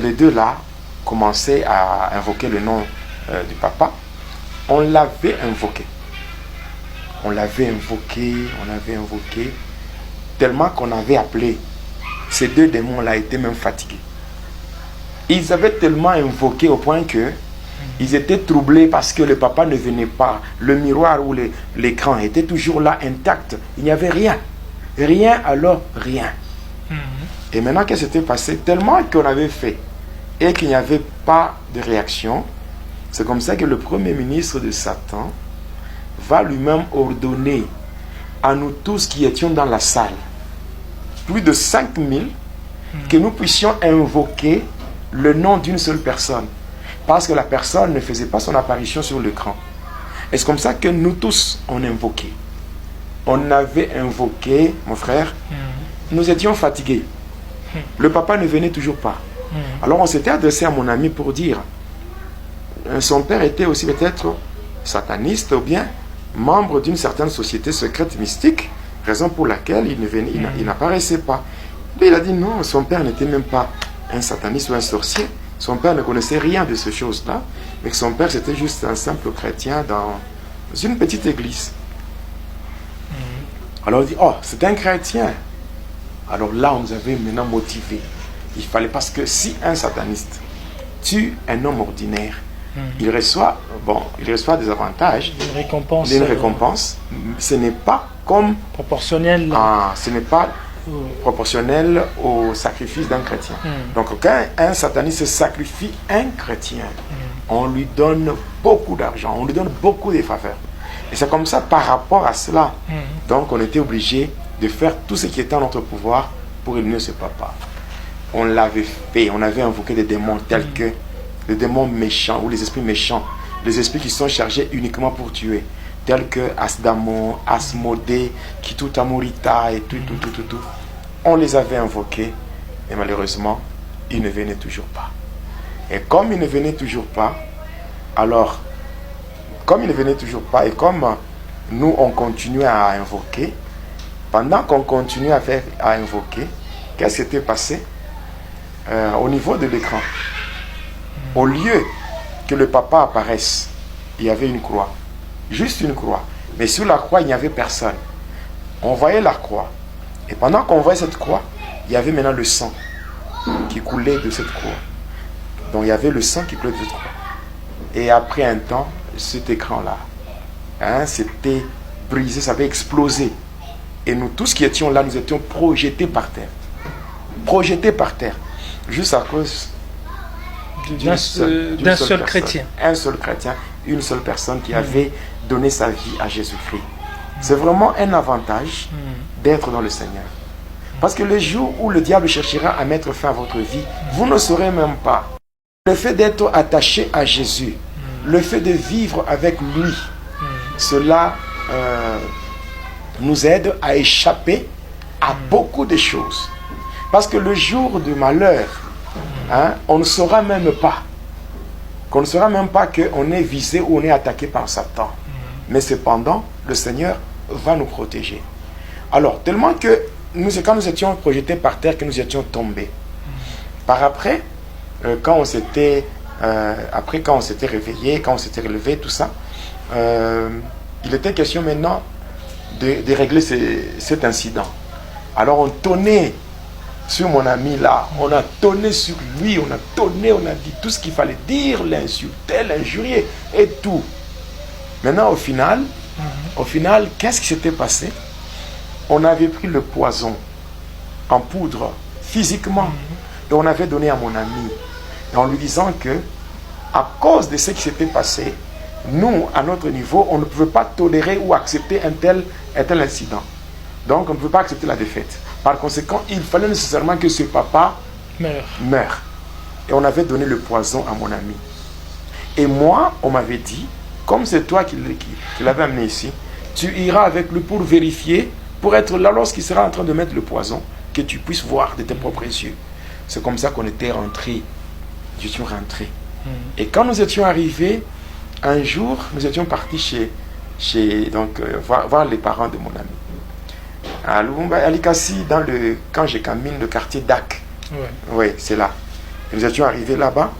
Les deux là commençaient à invoquer le nom du papa. On l'avait invoqué. On l'avait invoqué, tellement qu'on avait appelé. Ces deux démons-là étaient même fatigués. Ils avaient tellement invoqué au point que ils étaient troublés parce que le papa ne venait pas. Le miroir ou l'écran était toujours là intact. Il n'y avait rien. Rien, alors rien. Et maintenant, qu'est-ce qui s'était passé? Tellement qu'on avait fait et qu'il n'y avait pas de réaction, c'est comme ça que le premier ministre de Satan va lui-même ordonner à nous tous qui étions dans la salle, plus de 5000, que nous puissions invoquer le nom d'une seule personne. Parce que la personne ne faisait pas son apparition sur l'écran. Et c'est comme ça que nous tous, on invoquait. On avait invoqué, mon frère, nous étions fatigués. Le papa ne venait toujours pas. Alors on s'était adressé à mon ami pour dire, son père était aussi peut-être sataniste ou bien membre d'une certaine société secrète mystique, raison pour laquelle il n'apparaissait pas. Puis il a dit non, son père n'était même pas un sataniste ou un sorcier. Son père ne connaissait rien de ces choses-là, mais que son père c'était juste un simple chrétien dans une petite église. Alors on dit, oh, c'est un chrétien. Alors là, on nous avait maintenant motivés. Il fallait, parce que si un sataniste tue un homme ordinaire, il reçoit des avantages, une récompense. Ce n'est pas comme proportionnel. Ce n'est pas proportionnel au sacrifice d'un chrétien. Donc quand un sataniste sacrifie un chrétien, on lui donne beaucoup d'argent, on lui donne beaucoup de faveurs. Et c'est comme ça par rapport à cela. Donc on était obligé de faire tout ce qui était en notre pouvoir pour éliminer ce papa. On l'avait fait, on avait invoqué des démons tels que les démons méchants ou les esprits méchants, les esprits qui sont chargés uniquement pour tuer, tels que Asdamon, Asmodée, Kitutamurita et tout. On les avait invoqués et malheureusement, ils ne venaient toujours pas. Et comme ils ne venaient toujours pas, alors, et comme nous on continuait à invoquer, pendant qu'on continuait à invoquer, qu'est-ce qui s'était passé au niveau de l'écran? Au lieu que le papa apparaisse, il y avait une croix. Juste une croix. Mais sur la croix, il n'y avait personne. On voyait la croix. Et pendant qu'on voyait cette croix, il y avait maintenant le sang qui coulait de cette croix. Donc il y avait le sang qui coulait de cette croix. Et après un temps, cet écran-là, c'était brisé, ça avait explosé. Et nous tous qui étions là, nous étions projetés par terre. Projetés par terre. Juste à cause d'un seul chrétien. Un seul chrétien, une seule personne qui avait donné sa vie à Jésus-Christ. C'est vraiment un avantage d'être dans le Seigneur. Parce que le jour où le diable cherchera à mettre fin à votre vie, vous ne saurez même pas. Le fait d'être attaché à Jésus, le fait de vivre avec lui, cela nous aide à échapper à beaucoup de choses. Parce que le jour du malheur, on ne saura même pas qu'on est visé ou on est attaqué par Satan. Mais cependant, le Seigneur va nous protéger. Alors, tellement que quand nous étions projetés par terre, que nous étions tombés. Par après, quand on s'était réveillé, quand on s'était relevé, tout ça, il était question maintenant de régler cet incident. Alors on tonnait sur mon ami là, on a tonné sur lui, on a dit tout ce qu'il fallait dire, l'insulter, l'injurier et tout. Maintenant au final, qu'est-ce qui s'était passé? On avait pris le poison en poudre, physiquement, et on avait donné à mon ami, et en lui disant que, à cause de ce qui s'était passé, nous, à notre niveau, on ne pouvait pas tolérer ou accepter un tel incident. Donc on ne pouvait pas accepter la défaite. Par conséquent, il fallait nécessairement que ce papa meure. Et on avait donné le poison à mon ami. Et moi, on m'avait dit, comme c'est toi qui l'avais amené ici, tu iras avec lui pour vérifier, pour être là lorsqu'il sera en train de mettre le poison, que tu puisses voir de tes propres yeux. C'est comme ça qu'on était rentrés. Nous étions rentrés. Et quand nous étions arrivés, un jour, nous étions partis voir les parents de mon ami. À Lubumba, à Likasi, quand j'ai camine, le quartier d'Ac. Oui, c'est là. Et nous étions arrivés là-bas.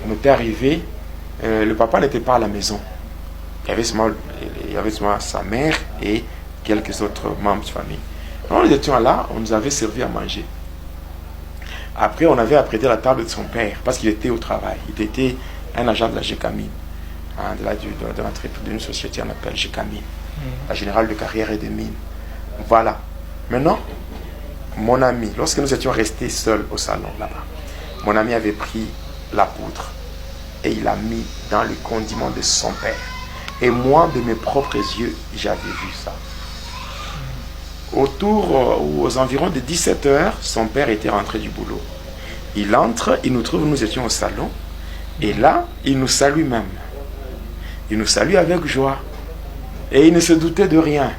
On était arrivés. Le papa n'était pas à la maison. Il y avait seulement sa mère et quelques autres membres de famille. Alors, nous étions là, on nous avait servi à manger. Après, on avait apprêté la table de son père parce qu'il était au travail. Il était un agent de la GECAMINE, d'une société qu'on appelle GECAMINE, la générale de carrière et de mines. Voilà. Maintenant, mon ami, lorsque nous étions restés seuls au salon là-bas, mon ami avait pris la poudre et il l'a mis dans le condiment de son père. Et moi, de mes propres yeux, j'avais vu ça. Aux environs de 17 heures, son père était rentré du boulot. Il entre, il nous trouve, nous étions au salon, et là, il nous salue même. Il nous salue avec joie. Et il ne se doutait de rien.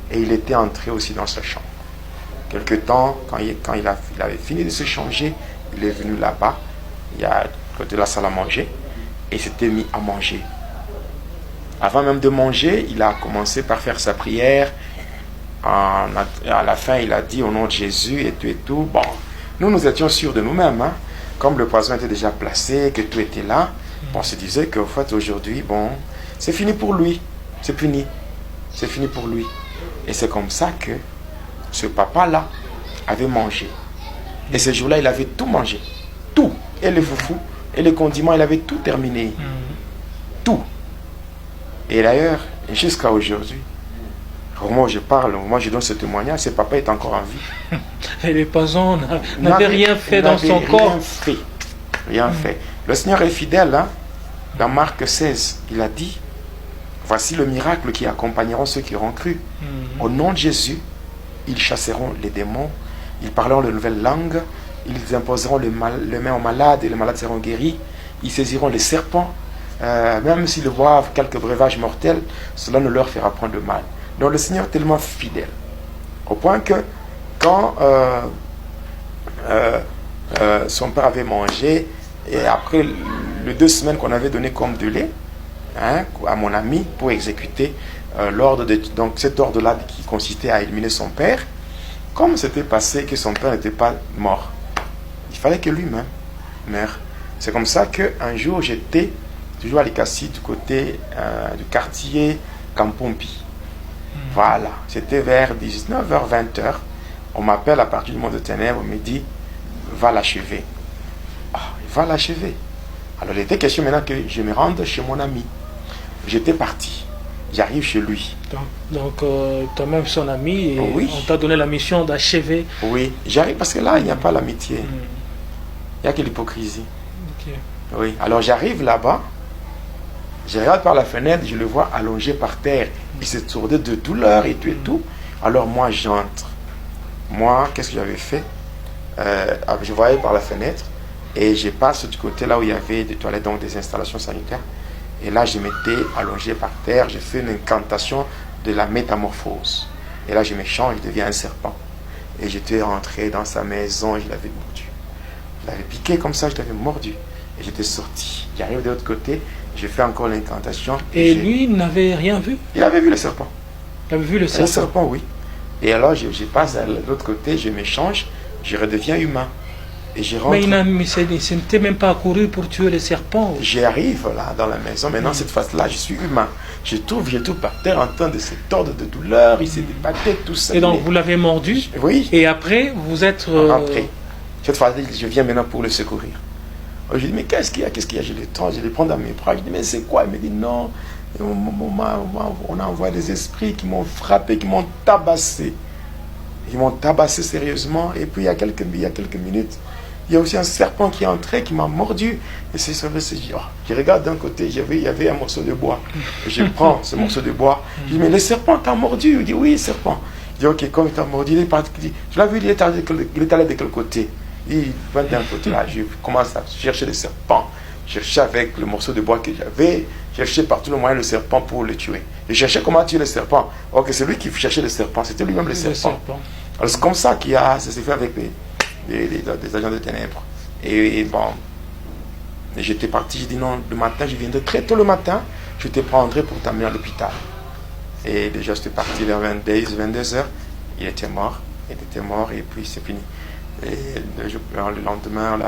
Et il était entré aussi dans sa chambre. Quelque temps, quand il avait fini de se changer, il est venu là-bas, il y a côté de la salle à manger, et il s'était mis à manger. Avant même de manger, il a commencé par faire sa prière. À la fin, il a dit au nom de Jésus et tout. Bon, nous étions sûrs de nous-mêmes. Hein. Comme le poison était déjà placé, que tout était là, on se disait qu'en fait, aujourd'hui, bon, c'est fini pour lui. C'est fini. C'est fini pour lui. Et c'est comme ça que ce papa-là avait mangé. Et ce jour-là, il avait tout mangé. Tout. Et les foufous, et les condiments, il avait tout terminé. Tout. Et d'ailleurs, jusqu'à aujourd'hui, au moment où je parle, au moment où je donne ce témoignage, ce papa est encore en vie. Et le poison n'avait rien fait dans son corps. Rien fait. Le Seigneur est fidèle. Hein? Dans Marc 16, il a dit, voici le miracle qui accompagneront ceux qui auront cru. Au nom de Jésus, ils chasseront les démons, ils parleront de nouvelles langues, ils imposeront les mains aux malades et les malades seront guéris, ils saisiront les serpents, même s'ils boivent quelques breuvages mortels, cela ne leur fera point de mal. Donc le Seigneur est tellement fidèle, au point que quand son père avait mangé, et après les 2 semaines qu'on avait donné comme de lait, hein, à mon ami pour exécuter l'ordre, donc cet ordre-là qui consistait à éliminer son père, comme c'était passé que son père n'était pas mort, il fallait que lui-même meure. C'est comme ça qu'un jour j'étais toujours à l'Ikassi du côté du quartier Kampompi. Voilà, c'était vers 19h, 20h. On m'appelle à partir du monde de ténèbres, on me dit, va l'achever. Ah, va l'achever. Alors il était question maintenant que je me rende chez mon ami. J'étais parti. J'arrive chez lui. Donc toi-même son ami, et oui. On t'a donné la mission d'achever. Oui, j'arrive parce que là, il n'y a pas l'amitié. Il n'y a que l'hypocrisie. Okay. Oui, alors j'arrive là-bas. Je regarde par la fenêtre, je le vois allongé par terre. Il s'est tourné de douleur et tout et tout. Alors moi, j'entre. Moi, qu'est-ce que j'avais fait? Je voyais par la fenêtre et je passe du côté là où il y avait des toilettes, donc des installations sanitaires. Et là, je m'étais allongé par terre. J'ai fait une incantation de la métamorphose. Et là, je me change, je deviens un serpent. Et j'étais rentré dans sa maison et je l'avais mordu. Je l'avais piqué comme ça, je l'avais mordu. Et j'étais sorti. J'arrive de l'autre côté. J'ai fait encore l'incantation. Et lui n'avait rien vu? Il avait vu le serpent. Il avait vu le serpent? Le serpent, oui. Et alors, je passe à l'autre côté, je m'échange, je redeviens humain. Et je rentre. Mais ce n'était même pas accouru pour tuer les serpents. J'arrive là, dans la maison. Maintenant, cette fois-là, je suis humain. Je trouve par terre en train de se tordre de douleur. Il s'est débattu, tout ça. Et donc, vous l'avez mordu? Oui. Et après, vous êtes... rentré. Cette fois-là, je viens maintenant pour le secourir. Je lui dis, mais qu'est-ce qu'il y a? Je le prends dans mes bras. Je dis, mais c'est quoi? Il me dit, non, on a envoyé des esprits qui m'ont frappé, qui m'ont tabassé. Ils m'ont tabassé sérieusement. Et puis, il y a quelques minutes, il y a aussi un serpent qui est entré, qui m'a mordu. Et je regarde d'un côté, il y avait un morceau de bois. Et je prends ce morceau de bois. Je dis, mais le serpent t'a mordu? Il dit, oui, serpent. Je dis, ok, comme il t'a mordu, il est parti. Tu l'as vu, il est allé de quel côté? Il va d'un côté là, je commence à chercher le serpent. Je cherchais avec le morceau de bois que j'avais, je cherchais par tout le moyen le serpent pour le tuer. Je cherchais comment tuer le serpent. Ok, c'est lui qui cherchait le serpent, c'était lui-même le serpent. Alors c'est comme ça ça s'est fait avec des agents de ténèbres. Et bon, j'étais parti, j'ai dit non, le matin, je viendrai très tôt le matin, je te prendrai pour t'amener à l'hôpital. Et déjà, j'étais parti vers 22h, il était mort et puis c'est fini. Et le lendemain, là,